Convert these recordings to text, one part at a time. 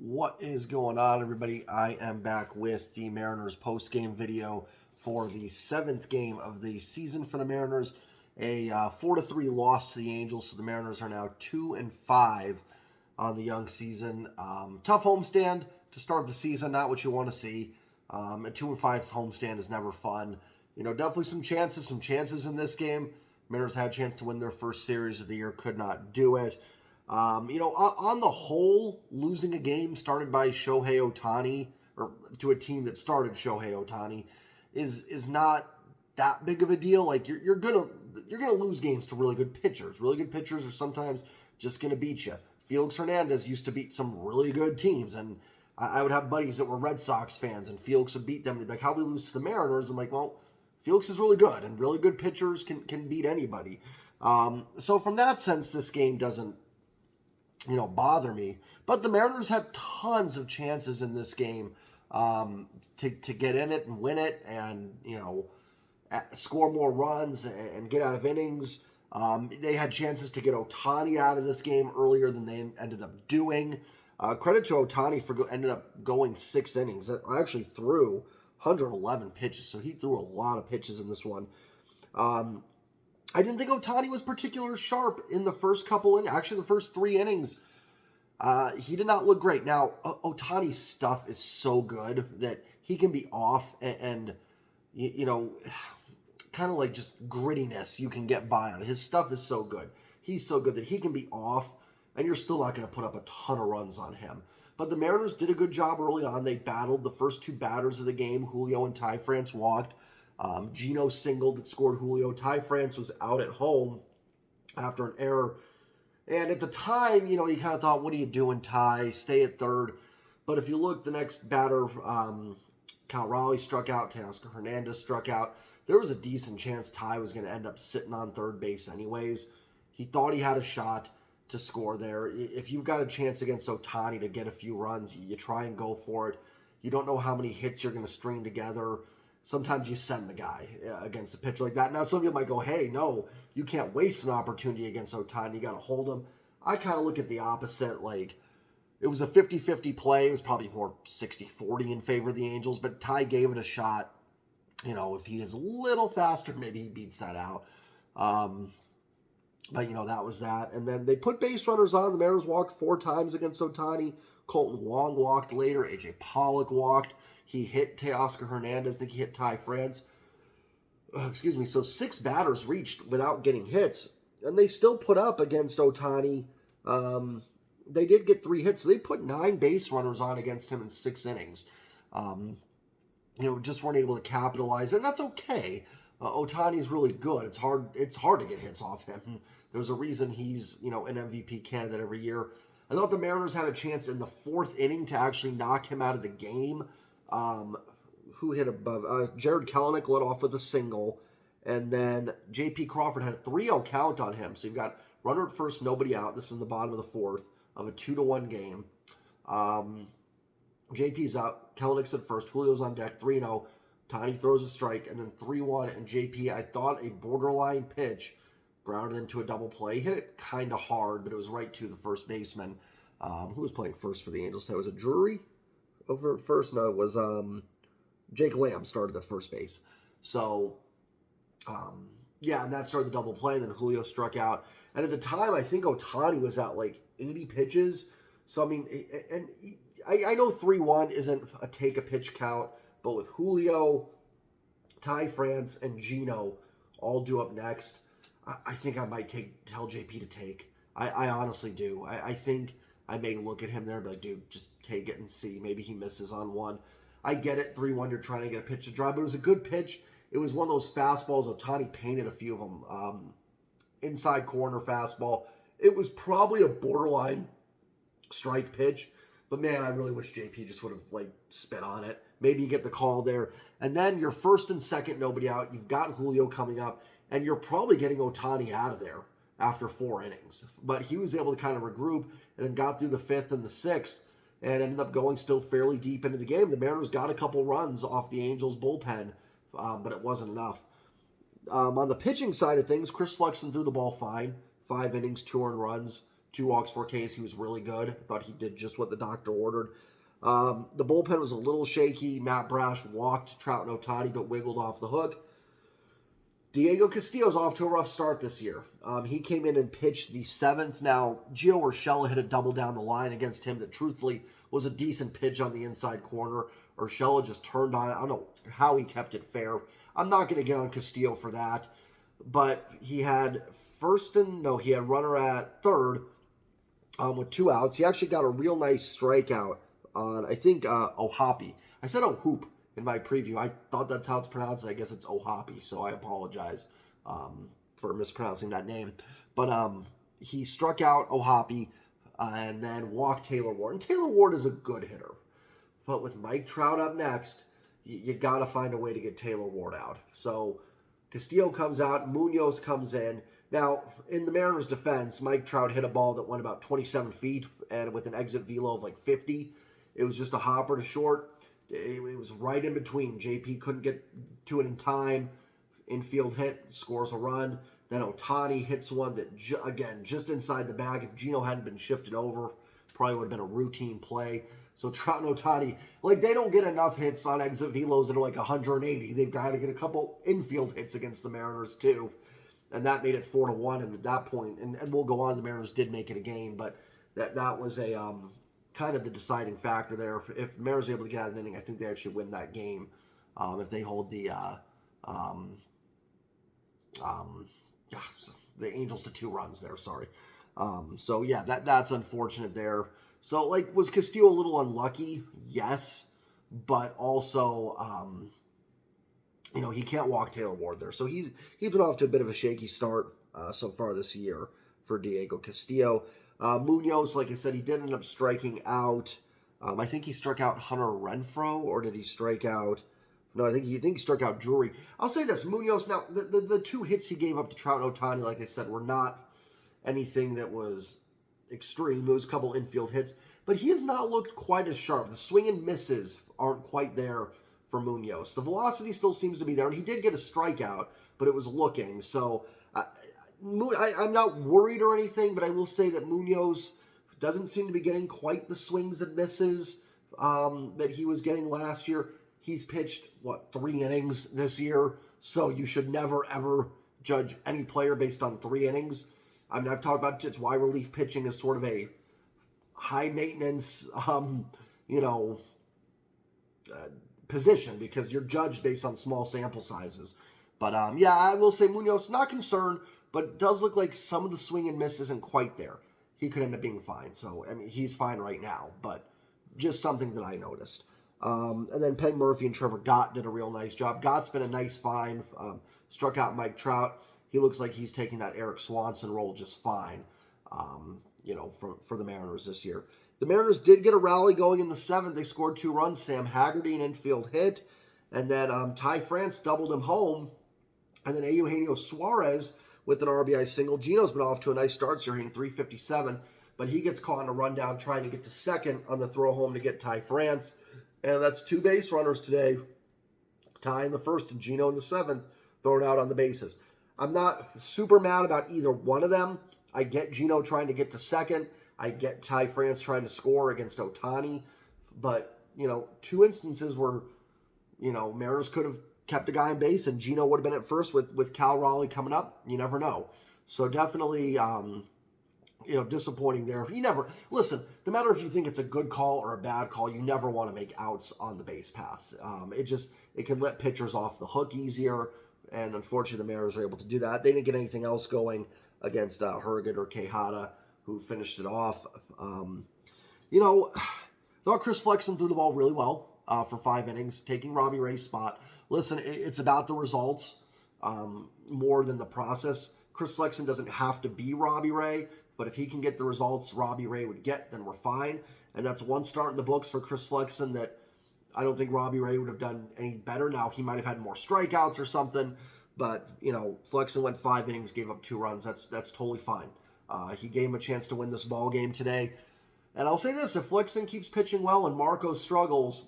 What is going on, everybody? I am back with the Mariners post-game video for the seventh game of the season for the Mariners. A 4-3 loss to the Angels, so the Mariners are now 2-5 on the young season. Tough homestand to start the season, not what you want to see. A 2-5 homestand is never fun. Definitely some chances in this game. Mariners had a chance to win their first series of the year, could not do it. On the whole, losing a game started by Shohei Ohtani, or to a team that started Shohei Ohtani, is not that big of a deal. Like you're gonna lose games to really good pitchers. Really good pitchers are sometimes just gonna beat you. Felix Hernandez used to beat some really good teams, and I would have buddies that were Red Sox fans, and Felix would beat them. They'd be like, "How we lose to the Mariners?" I'm like, "Well, Felix is really good, and really good pitchers can beat anybody." So from that sense, this game doesn't bother me. But the Mariners had tons of chances in this game to get in it and win it and, score more runs and get out of innings. They had chances to get Ohtani out of this game earlier than they ended up doing. Credit to Ohtani for ended up going 6 innings. I actually threw 111 pitches, so he threw a lot of pitches in this one. I didn't think Ohtani was particularly sharp in the first the first 3 innings. He did not look great. Now, Ohtani's stuff is so good that he can be off and kind of like just grittiness you can get by on. His stuff is so good. He's so good that he can be off, and you're still not going to put up a ton of runs on him. But the Mariners did a good job early on. They battled the first 2 batters of the game. Julio and Ty France walked. Gino singled that scored Julio. Ty France was out at home after an error. And at the time, you kind of thought, what are you doing, Ty? Stay at third. But if you look, the next batter, Cal Raleigh struck out. Teoscar Hernandez struck out. There was a decent chance Ty was going to end up sitting on third base anyways. He thought he had a shot to score there. If you've got a chance against Ohtani to get a few runs, you try and go for it. You don't know how many hits you're going to string together. Sometimes you send the guy against a pitcher like that. Now, some people might go, hey, no, you can't waste an opportunity against Ohtani. You got to hold him. I kind of look at the opposite. Like, it was a 50-50 play. It was probably more 60-40 in favor of the Angels, but Ty gave it a shot. If he is a little faster, maybe he beats that out. But, that was that. And then they put base runners on. The Mariners walked 4 times against Ohtani. Colton Wong walked later. A.J. Pollock walked. He hit Teoscar Hernandez. I think he hit Ty France. So 6 batters reached without getting hits. And they still put up against Ohtani. They did get 3 hits. So they put 9 base runners on against him in 6 innings. Just weren't able to capitalize. And that's okay. Ohtani's really good. It's hard to get hits off him. There's a reason he's, an MVP candidate every year. I thought the Mariners had a chance in the 4th inning to actually knock him out of the game. Who hit above? Jared Kelenic led off with a single. And then J.P. Crawford had a 3-0 count on him. So you've got runner at first, nobody out. This is in the bottom of the 4th of a 2-1 game. J.P.'s up. Kelenic's at first. Julio's on deck, 3-0. Tiny throws a strike, and then 3-1. And J.P., I thought a borderline pitch, grounded into a double play. He hit it kind of hard, but it was right to the first baseman. Who was playing first for the Angels? That was it Drury over at first? No, it was Jake Lamb started at first base. So, and that started the double play, and then Julio struck out. And at the time, I think Ohtani was at like 80 pitches. So, I know 3-1 isn't a take-a-pitch count, but with Julio, Ty France, and Gino all due up next, I think I might tell JP to take. I honestly do. I think I may look at him there and be like, dude, just take it and see. Maybe he misses on one. I get it, 3-1, you're trying to get a pitch to drive, but it was a good pitch. It was one of those fastballs. Ohtani painted a few of them. Inside corner fastball. It was probably a borderline strike pitch, but man, I really wish JP just would have spit on it. Maybe you get the call there. And then you're first and second, nobody out. You've got Julio coming up, and you're probably getting Ohtani out of there after 4 innings. But he was able to kind of regroup and then got through the 5th and the 6th and ended up going still fairly deep into the game. The Mariners got a couple runs off the Angels' bullpen, but it wasn't enough. On the pitching side of things, Chris Flexen threw the ball fine. 5 innings, 2 earned runs. 2 walks, 4 Ks. He was really good. I thought he did just what the doctor ordered. The bullpen was a little shaky. Matt Brash walked Trout and Ohtani, but wiggled off the hook. Diego Castillo's off to a rough start this year. He came in and pitched the 7th. Now, Gio Urshela hit a double down the line against him that truthfully was a decent pitch on the inside corner. Urshela just turned on it. I don't know how he kept it fair. I'm not going to get on Castillo for that. But he had he had runner at third with 2 outs. He actually got a real nice strikeout on, I think, Ohapi. I said Ohoop in my preview. I thought that's how it's pronounced. I guess it's Ohapi, so I apologize for mispronouncing that name. But he struck out Ohapi and then walked Taylor Ward. And Taylor Ward is a good hitter. But with Mike Trout up next, you got to find a way to get Taylor Ward out. So Castillo comes out, Munoz comes in. Now, in the Mariners' defense, Mike Trout hit a ball that went about 27 feet and with an exit velo of like 50. It was just a hopper to short. It was right in between. JP couldn't get to it in time. Infield hit, scores a run. Then Ohtani hits one that, again, just inside the bag. If Gino hadn't been shifted over, probably would have been a routine play. So Trout and Ohtani, they don't get enough hits on exit velos that are like 180. They've got to get a couple infield hits against the Mariners too. And that made it 4-1. And at that point, and we'll go on, the Mariners did make it a game, but that was a kind of the deciding factor there. If the Mariners are able to get out of the inning, I think they actually win that game. If they hold the Angels to 2 runs there, sorry. So yeah, that's unfortunate there. So, was Castillo a little unlucky? Yes. But also, he can't walk Taylor Ward there. So he's been off to a bit of a shaky start so far this year for Diego Castillo. Munoz, like I said, he did end up striking out. I think he struck out Hunter Renfroe, or did he strike out? No, I think he struck out Drury. I'll say this, Munoz, now, the 2 hits he gave up to Trout and Ohtani, like I said, were not anything that was extreme. It was a couple infield hits, but he has not looked quite as sharp. The swing and misses aren't quite there for Munoz. The velocity still seems to be there, and he did get a strikeout, but it was looking. So I'm not worried or anything, but I will say that Munoz doesn't seem to be getting quite the swings and misses that he was getting last year. He's pitched, 3 innings this year, so you should never, ever judge any player based on 3 innings. I mean, I've talked about it's why relief pitching is sort of a high-maintenance, position, because you're judged based on small sample sizes. But, yeah, I will say Munoz, not concerned, but it does look like some of the swing and miss isn't quite there. He could end up being fine. So, I mean, he's fine right now, but just something that I noticed. And then Penn Murphy and Trevor Gott did a real nice job. Gott's been a nice find. Struck out Mike Trout. He looks like he's taking that Eric Swanson role just fine, for the Mariners this year. The Mariners did get a rally going in the 7th. They scored 2 runs. Sam Haggerty, an infield hit. And then Ty France doubled him home. And then Eugenio Suarez with an RBI single. Gino's been off to a nice start, so hitting .357. But he gets caught in a rundown trying to get to second on the throw home to get Ty France. And that's 2 base runners today. Ty in the 1st and Gino in the 7th, thrown out on the bases. I'm not super mad about either one of them. I get Gino trying to get to second. I get Ty France trying to score against Ohtani. But, 2 instances where, Mariners could have kept a guy on base and Gino would have been at first with Cal Raleigh coming up. You never know. So definitely, disappointing there. Listen, no matter if you think it's a good call or a bad call, you never want to make outs on the base paths. It can let pitchers off the hook easier. And unfortunately, the Mariners were able to do that. They didn't get anything else going against Hurgit or Quijada, who finished it off. Thought Chris Flexen threw the ball really well for 5 innings, taking Robbie Ray's spot. Listen, it's about the results more than the process. Chris Flexen doesn't have to be Robbie Ray, but if he can get the results Robbie Ray would get, then we're fine. And that's 1 start in the books for Chris Flexen that I don't think Robbie Ray would have done any better. Now, he might have had more strikeouts or something, but, Flexen went 5 innings, gave up 2 runs. That's totally fine. He gave him a chance to win this ball game today. And I'll say this, if Flexen keeps pitching well and Marco struggles,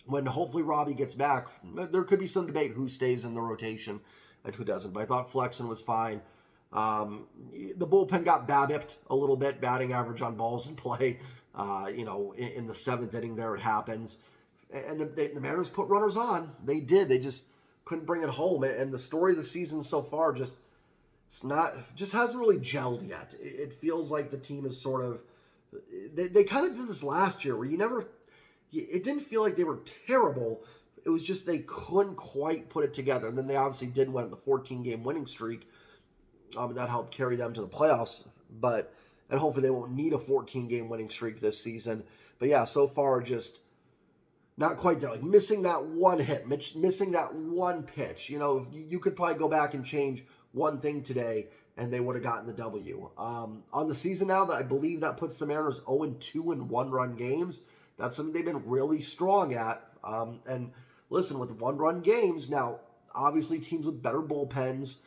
when hopefully Robbie gets back, there could be some debate who stays in the rotation and who doesn't. But I thought Flexen was fine. The bullpen got BABIP'd a little bit, batting average on balls in play. In the seventh inning there it happens. And the Mariners put runners on. They did. They just couldn't bring it home. And the story of the season so far just hasn't really gelled yet. It feels like the team is sort of, they kind of did this last year where it didn't feel like they were terrible. It was just they couldn't quite put it together. And then they obviously did win the 14-game winning streak. That helped carry them to the playoffs. And hopefully they won't need a 14-game winning streak this season. But yeah, so far just not quite there. Like missing that one hit, missing that one pitch. You could probably go back and change one thing today, and they would have gotten the W. On the season now, that I believe that puts the Mariners 0-2 in one-run games. That's something they've been really strong at. And listen, with one-run games, now, obviously teams with better bullpens,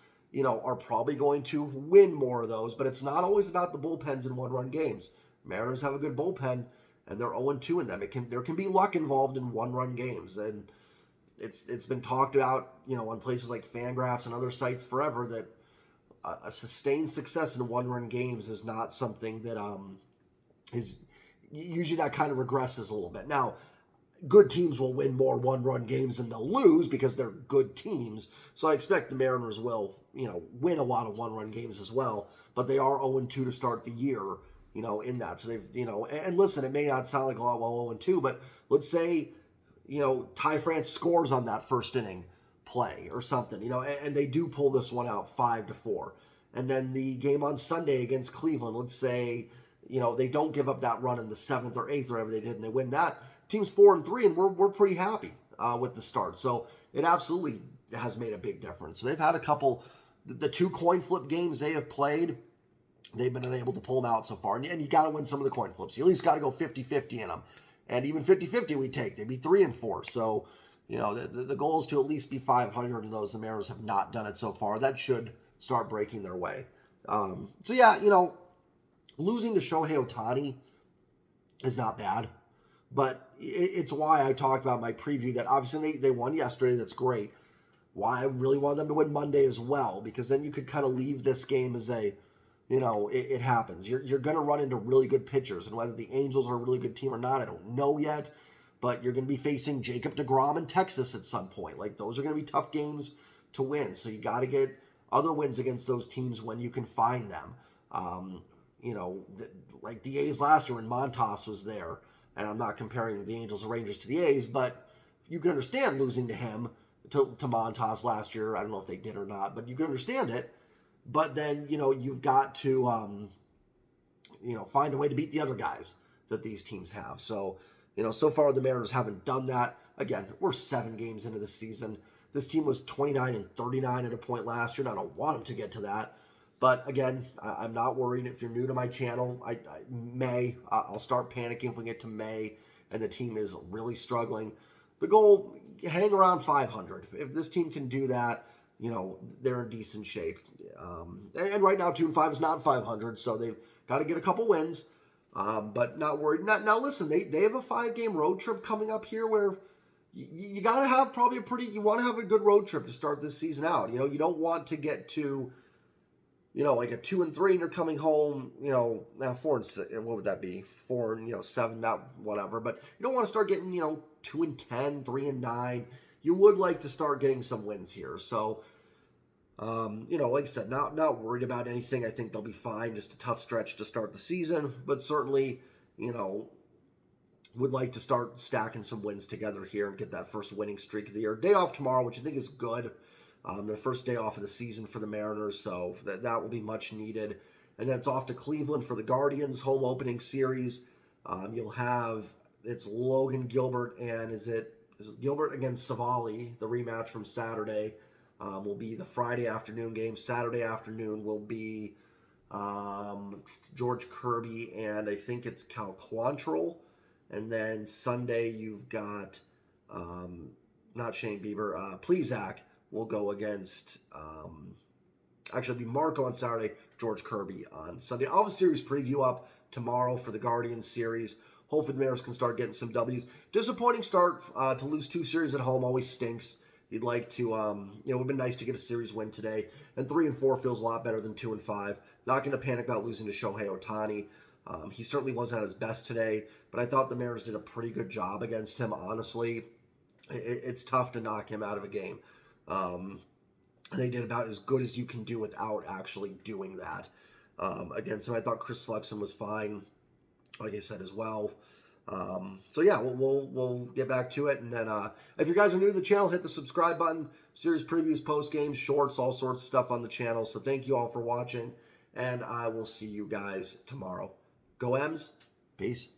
are probably going to win more of those, but it's not always about the bullpens in one-run games. Mariners have a good bullpen, and they're 0-2 in them. There can be luck involved in one-run games, and it's been talked about, on places like Fangraphs and other sites forever that a sustained success in one-run games is not something that is usually that kind of regresses a little bit. Now, good teams will win more one-run games than they'll lose because they're good teams. So I expect the Mariners will, win a lot of one-run games as well. But they are 0-2 to start the year, in that. So they've, and listen, it may not sound like a lot, 0-2, but let's say, Ty France scores on that first inning play or something, and they do pull this one out 5-4. And then the game on Sunday against Cleveland, let's say, they don't give up that run in the 7th or 8th or whatever they did, and they win that. Team's 4-3, and we're pretty happy with the start. So it absolutely has made a big difference. So they've had a couple, the 2 coin flip games they have played, they've been unable to pull them out so far. And you got to win some of the coin flips. You at least got to go 50-50 in them. And even 50-50 we take. They'd be 3-4. So, the goal is to at least be 500 in those. The Mariners have not done it so far. That should start breaking their way. Losing to Shohei Ohtani is not bad. But it's why I talked about my preview that obviously they won yesterday. That's great. Why I really wanted them to win Monday as well, because then you could kind of leave this game as it happens. You're going to run into really good pitchers, and whether the Angels are a really good team or not, I don't know yet. But you're going to be facing Jacob deGrom in Texas at some point. Like, those are going to be tough games to win. So you got to get other wins against those teams when you can find them. Like the A's last year when Montas was there. And I'm not comparing the Angels and Rangers to the A's, but you can understand losing to him, to Montas last year. I don't know if they did or not, but you can understand it. But then, you've got to, find a way to beat the other guys that these teams have. So, so far the Mariners haven't done that. Again, we're 7 games into the season. This team was 29-39 at a point last year, and I don't want them to get to that. But again, I'm not worried. If you're new to my channel, I'll start panicking if we get to May and the team is really struggling. The goal, hang around 500. If this team can do that, they're in decent shape. And right now, 2-5 is not 500, so they've got to get a couple wins. But not worried. Now listen, they have a 5-game road trip coming up here where you got to have probably you want to have a good road trip to start this season out. You don't want to get to, like a 2-3 and you're coming home, now 4-6, what would that be? 4-7, not whatever. But you don't want to start getting, 2-10, 3-9. You would like to start getting some wins here. So, like I said, not worried about anything. I think they'll be fine. Just a tough stretch to start the season. But certainly, would like to start stacking some wins together here and get that first winning streak of the year. Day off tomorrow, which I think is good. Their first day off of the season for the Mariners, so that will be much needed. And then it's off to Cleveland for the Guardians home opening series. You'll have, it's Logan Gilbert and is it Gilbert against Savali. The rematch from Saturday will be the Friday afternoon game. Saturday afternoon will be George Kirby and I think it's Cal Quantrill. And then Sunday you've got not Shane Bieber, Plesac will go against, actually it'll be Marco on Saturday, George Kirby on Sunday. I'll have a series preview up tomorrow for the Guardians series. Hopefully the Mariners can start getting some W's. Disappointing start to lose 2 series at home always stinks. You'd like to, it would have been nice to get a series win today. And 3-4 feels a lot better than 2-5. Not going to panic about losing to Shohei Ohtani. He certainly wasn't at his best today, but I thought the Mariners did a pretty good job against him, honestly. It's tough to knock him out of a game. They did about as good as you can do without actually doing that against him. I thought Chris Flexen was fine, like I said, as well. So yeah, we'll get back to it. And then if you guys are new to the channel, hit the subscribe button. Series previews, post games, shorts, all sorts of stuff on the channel. So thank you all for watching, and I will see you guys tomorrow. Go M's. Peace.